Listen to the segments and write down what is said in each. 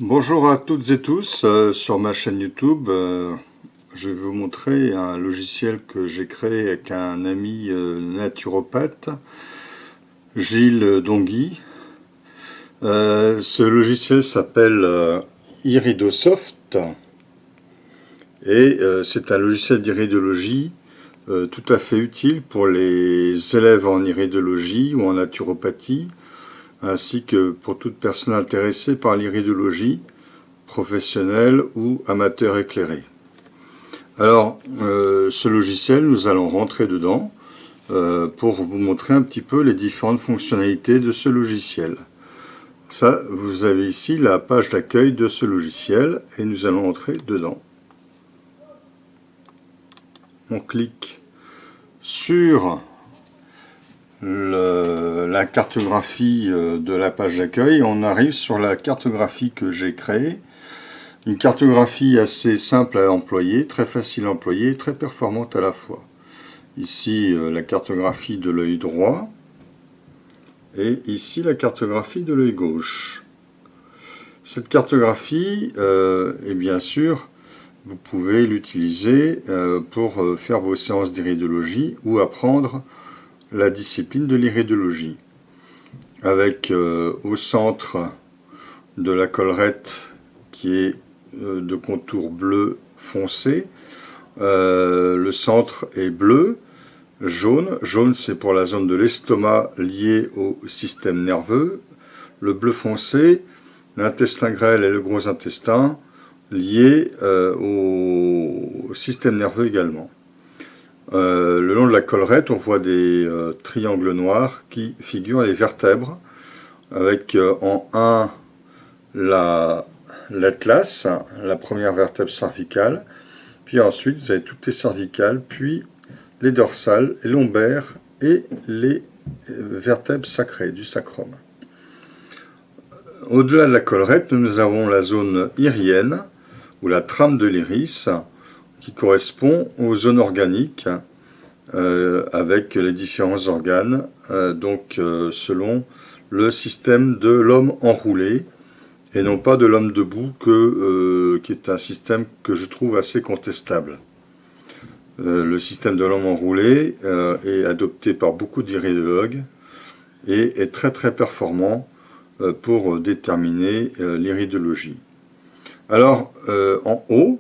Bonjour à toutes et tous, sur ma chaîne YouTube, je vais vous montrer un logiciel que j'ai créé avec un ami naturopathe, Gilles Dongui. Ce logiciel s'appelle Iridosoft et c'est un logiciel d'iridologie tout à fait utile pour les élèves en iridologie ou en naturopathie, ainsi que pour toute personne intéressée par l'iridologie, professionnelle ou amateur éclairé. Alors, ce logiciel, nous allons rentrer dedans pour vous montrer un petit peu les différentes fonctionnalités de ce logiciel. Ça, vous avez ici la page d'accueil de ce logiciel et nous allons entrer dedans. On clique sur la cartographie de la page d'accueil et on arrive sur la cartographie que j'ai créée. Une cartographie assez simple à employer, très facile à employer, très performante à la fois. Ici, la cartographie de l'œil droit et ici la cartographie de l'œil gauche. Cette cartographie, et bien sûr, vous pouvez l'utiliser pour faire vos séances d'iridologie ou apprendre la discipline de l'iridologie. Avec au centre de la collerette qui est de contour bleu foncé, le centre est bleu. Jaune c'est pour la zone de l'estomac liée au système nerveux. Le bleu foncé, l'intestin grêle et le gros intestin liés au système nerveux également. Le long de la collerette, on voit des triangles noirs qui figurent les vertèbres, avec en 1 l'atlas, la première vertèbre cervicale, puis ensuite vous avez toutes les cervicales, puis les dorsales, les lombaires et les vertèbres sacrées du sacrum. Au-delà de la collerette, nous avons la zone irienne, ou la trame de l'iris, qui correspond aux zones organiques, avec les différents organes, selon le système de l'homme enroulé, et non pas de l'homme debout, qui est un système que je trouve assez contestable. Le système de l'homme enroulé est adopté par beaucoup d'iridologues et est très très performant pour déterminer l'iridologie. Alors, en haut,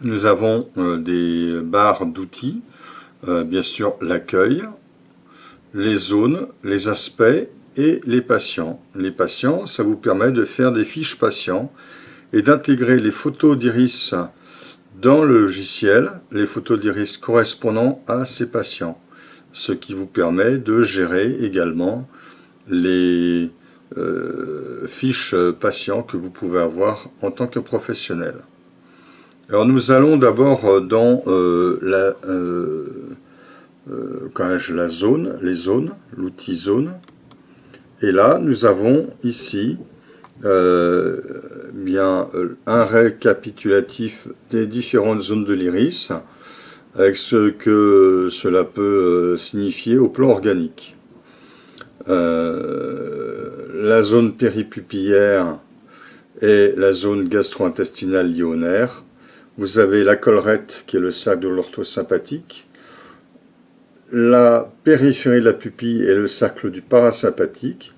nous avons des barres d'outils, bien sûr l'accueil, les zones, les aspects, et les patients. Les patients, ça vous permet de faire des fiches patients et d'intégrer les photos d'iris dans le logiciel, les photos d'iris correspondant à ces patients, ce qui vous permet de gérer également les fiches patients que vous pouvez avoir en tant que professionnel. Alors nous allons d'abord dans la zone, les zones, l'outil zone. Et là, nous avons ici un récapitulatif des différentes zones de l'iris, avec ce que cela peut signifier au plan organique. La zone péripupillaire et la zone gastro-intestinale liée au nerf. Vous avez la collerette qui est le sac de l'orthosympathique, la périphérie de la pupille et le cercle du parasympathique.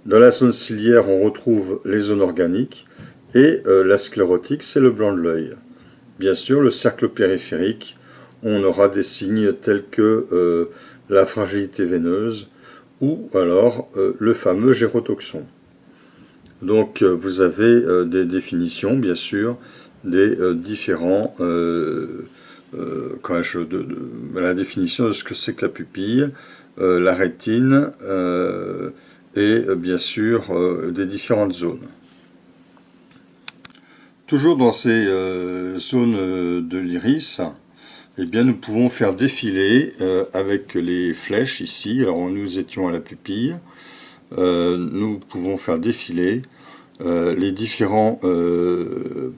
Dans la zone ciliaire, on retrouve les zones organiques et la sclérotique, c'est le blanc de l'œil. Bien sûr, le cercle périphérique, on aura des signes tels que la fragilité veineuse ou alors le fameux gérotoxon. Donc, vous avez des définitions, bien sûr, des différents la définition de ce que c'est que la pupille, la rétine et bien sûr des différentes zones. Toujours dans ces zones de l'iris, eh bien, nous pouvons faire défiler avec les flèches ici. Alors nous étions à la pupille, nous pouvons faire défiler les différentes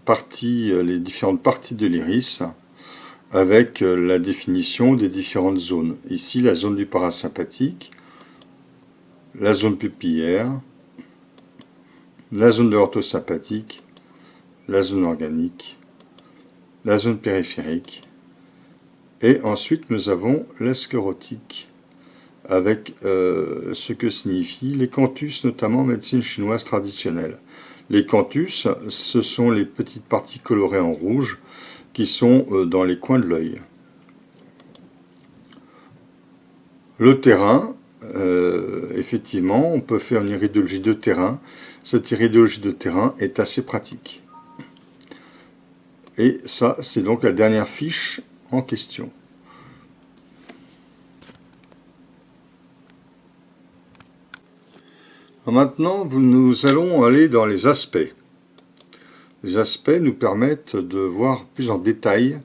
parties de l'iris, avec la définition des différentes zones. Ici, la zone du parasympathique, la zone pupillaire, la zone de l'orthosympathique, la zone organique, la zone périphérique, et ensuite nous avons la sclérotique, avec ce que signifient les canthus, notamment en médecine chinoise traditionnelle. Les canthus, ce sont les petites parties colorées en rouge qui sont dans les coins de l'œil. Le terrain, effectivement, on peut faire une iridologie de terrain. Cette iridologie de terrain est assez pratique. Et ça, c'est donc la dernière fiche en question. Maintenant, nous allons aller dans les aspects. Les aspects nous permettent de voir plus en détail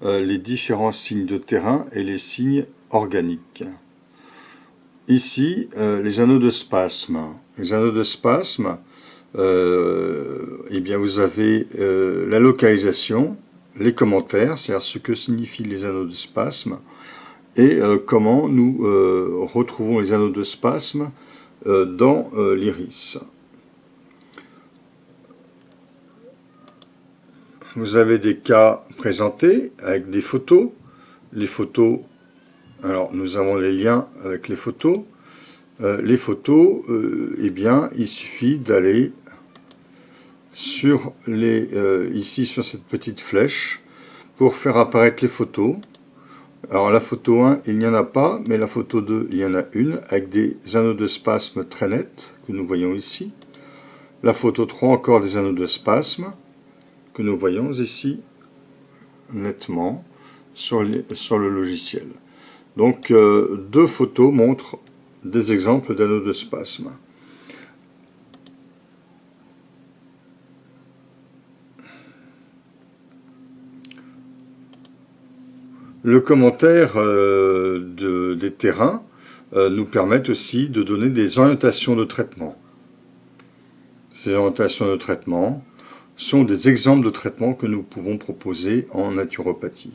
les différents signes de terrain et les signes organiques. Ici, les anneaux de spasme. Les anneaux de spasme, eh bien vous avez la localisation, les commentaires, c'est-à-dire ce que signifient les anneaux de spasme, et comment nous retrouvons les anneaux de spasme dans l'iris. Vous avez des cas présentés avec des photos. Les photos, alors nous avons les liens avec les photos. Les photos, eh bien, il suffit d'aller sur ici sur cette petite flèche pour faire apparaître les photos. Alors la photo 1, il n'y en a pas, mais la photo 2, il y en a une, avec des anneaux de spasme très nets, que nous voyons ici. La photo 3, encore des anneaux de spasme, que nous voyons ici, nettement, sur le logiciel. Donc, deux photos montrent des exemples d'anneaux de spasme. Le commentaire des terrains nous permet aussi de donner des orientations de traitement. Ces orientations de traitement sont des exemples de traitements que nous pouvons proposer en naturopathie.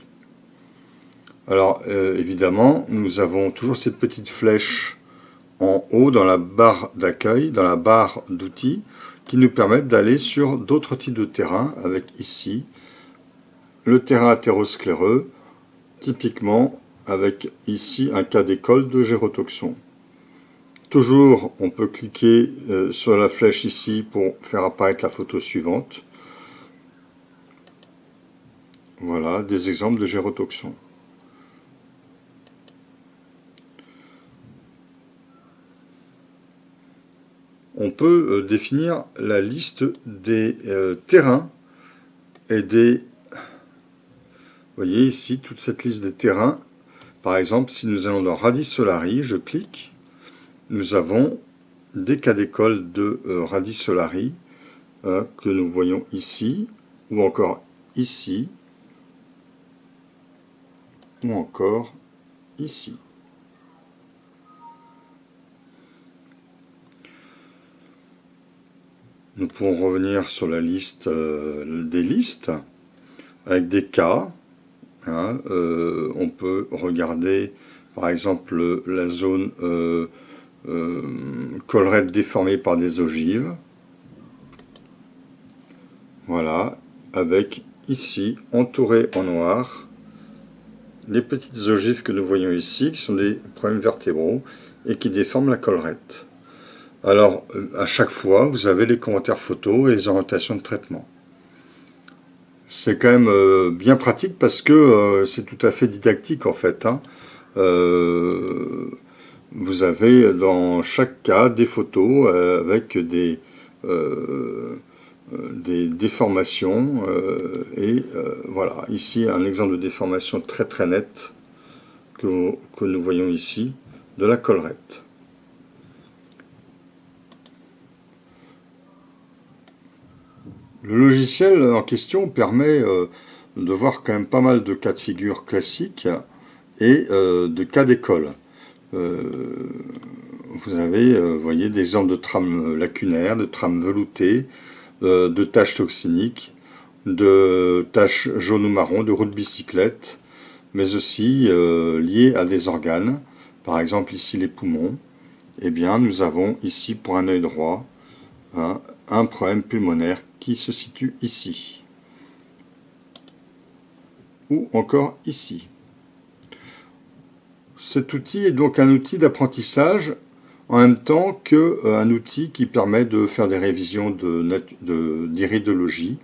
Alors évidemment, nous avons toujours cette petite flèche en haut dans la barre d'accueil, dans la barre d'outils, qui nous permettent d'aller sur d'autres types de terrains, avec ici le terrain athéroscléreux, typiquement avec ici un cas d'école de gérotoxon. Toujours, on peut cliquer sur la flèche ici pour faire apparaître la photo suivante. Voilà, des exemples de gérotoxon. On peut définir la liste des terrains et des... Vous voyez ici toute cette liste des terrains. Par exemple, si nous allons dans Radix Solari, je clique, nous avons des cas d'école de Radix Solari que nous voyons ici, ou encore ici, ou encore ici. Nous pouvons revenir sur la liste des listes avec des cas. Hein, on peut regarder par exemple la zone collerette déformée par des ogives. Voilà, avec ici, entouré en noir, les petites ogives que nous voyons ici, qui sont des problèmes vertébraux et qui déforment la collerette. Alors, à chaque fois, vous avez les commentaires photos et les orientations de traitement. C'est quand même bien pratique parce que c'est tout à fait didactique en fait. Hein. Vous avez dans chaque cas des photos avec des déformations et voilà, ici un exemple de déformation très très nette que nous voyons ici de la collerette. Le logiciel en question permet de voir quand même pas mal de cas de figure classiques et de cas d'école. Vous avez, voyez, des exemples de trames lacunaires, de trames veloutées, de taches toxiniques, de taches jaune ou marron, de roues de bicyclette, mais aussi liées à des organes. Par exemple, ici les poumons. Eh bien, nous avons ici, pour un œil droit, hein, un problème pulmonaire qui se situe ici, ou encore ici. Cet outil est donc un outil d'apprentissage en même temps qu'un outil qui permet de faire des révisions d'iridologie,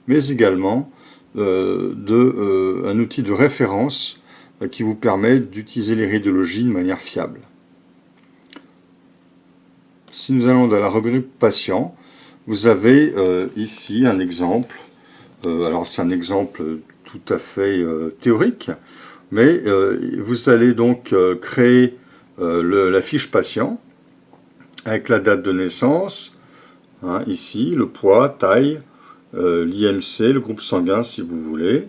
mais également un outil de référence qui vous permet d'utiliser l'iridologie de manière fiable. Si nous allons dans la rubrique patient, vous avez ici un exemple. Alors c'est un exemple tout à fait théorique, mais vous allez donc créer la fiche patient avec la date de naissance, hein, ici, le poids, taille, l'IMC, le groupe sanguin si vous voulez,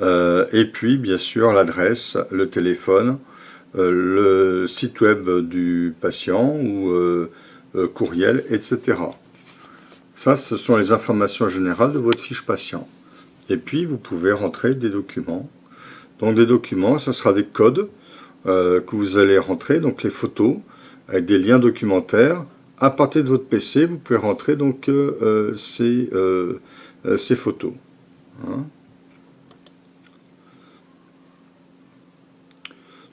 et puis bien sûr l'adresse, le téléphone, le site web du patient ou courriel, etc. Ça, ce sont les informations générales de votre fiche patient. Et puis, vous pouvez rentrer des documents. Donc, des documents, ça sera des codes que vous allez rentrer, donc les photos, avec des liens documentaires. À partir de votre PC, vous pouvez rentrer donc ces photos. Hein.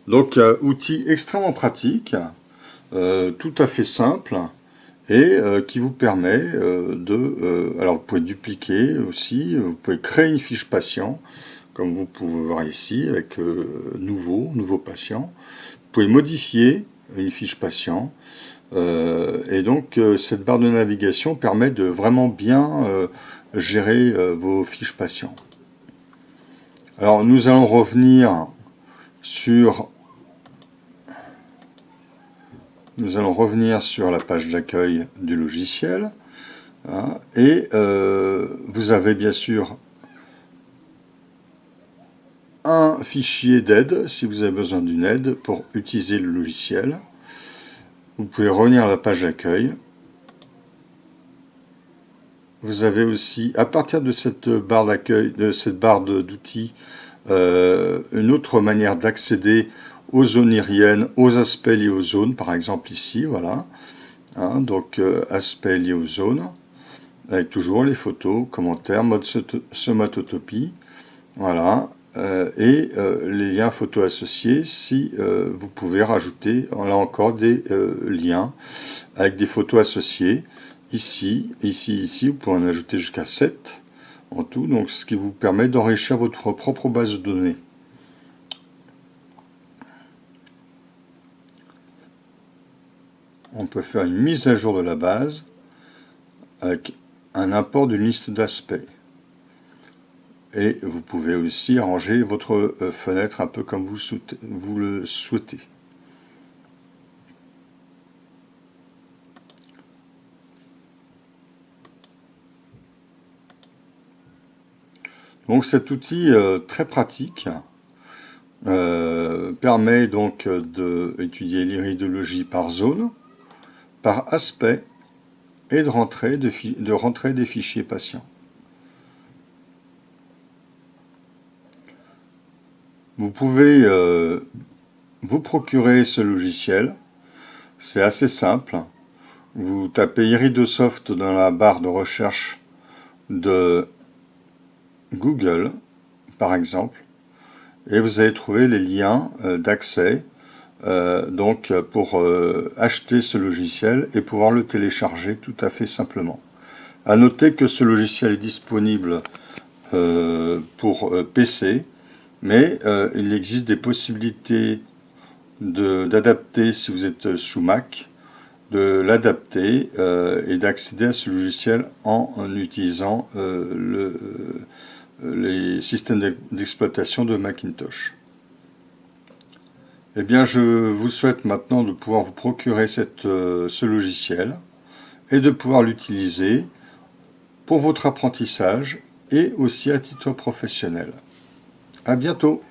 Donc, outil extrêmement pratique, tout à fait simple, et qui vous permet alors vous pouvez dupliquer aussi, vous pouvez créer une fiche patient, comme vous pouvez voir ici, avec nouveau patient. Vous pouvez modifier une fiche patient, et donc cette barre de navigation permet de vraiment bien gérer vos fiches patients. Alors nous allons revenir sur la page d'accueil du logiciel, hein, et vous avez bien sûr un fichier d'aide si vous avez besoin d'une aide pour utiliser le logiciel. Vous pouvez revenir à la page d'accueil. Vous avez aussi, à partir de cette barre d'accueil, de cette barre d'outils, une autre manière d'accéder aux zones iriennes, aux aspects liés aux zones, par exemple ici, voilà. Hein, donc, aspects liés aux zones, avec toujours les photos, commentaires, mode somatotopie, voilà. Et les liens photos associés, si vous pouvez rajouter, là encore, des liens avec des photos associées. Ici, vous pouvez en ajouter jusqu'à 7 en tout, donc ce qui vous permet d'enrichir votre propre base de données. On peut faire une mise à jour de la base avec un import d'une liste d'aspects. Et vous pouvez aussi arranger votre fenêtre un peu comme vous le souhaitez. Donc cet outil très pratique permet donc d'étudier l'iridologie par zone, par aspect, et de rentrer des fichiers patients. Vous pouvez vous procurer ce logiciel, c'est assez simple. Vous tapez Iridosoft dans la barre de recherche de Google, par exemple, et vous allez trouver les liens d'accès donc pour acheter ce logiciel et pouvoir le télécharger tout à fait simplement. À noter que ce logiciel est disponible pour PC, mais il existe des possibilités d'adapter, si vous êtes sous Mac, de l'adapter et d'accéder à ce logiciel en utilisant les systèmes d'exploitation de Macintosh. Eh bien, je vous souhaite maintenant de pouvoir vous procurer ce logiciel et de pouvoir l'utiliser pour votre apprentissage et aussi à titre professionnel. À bientôt!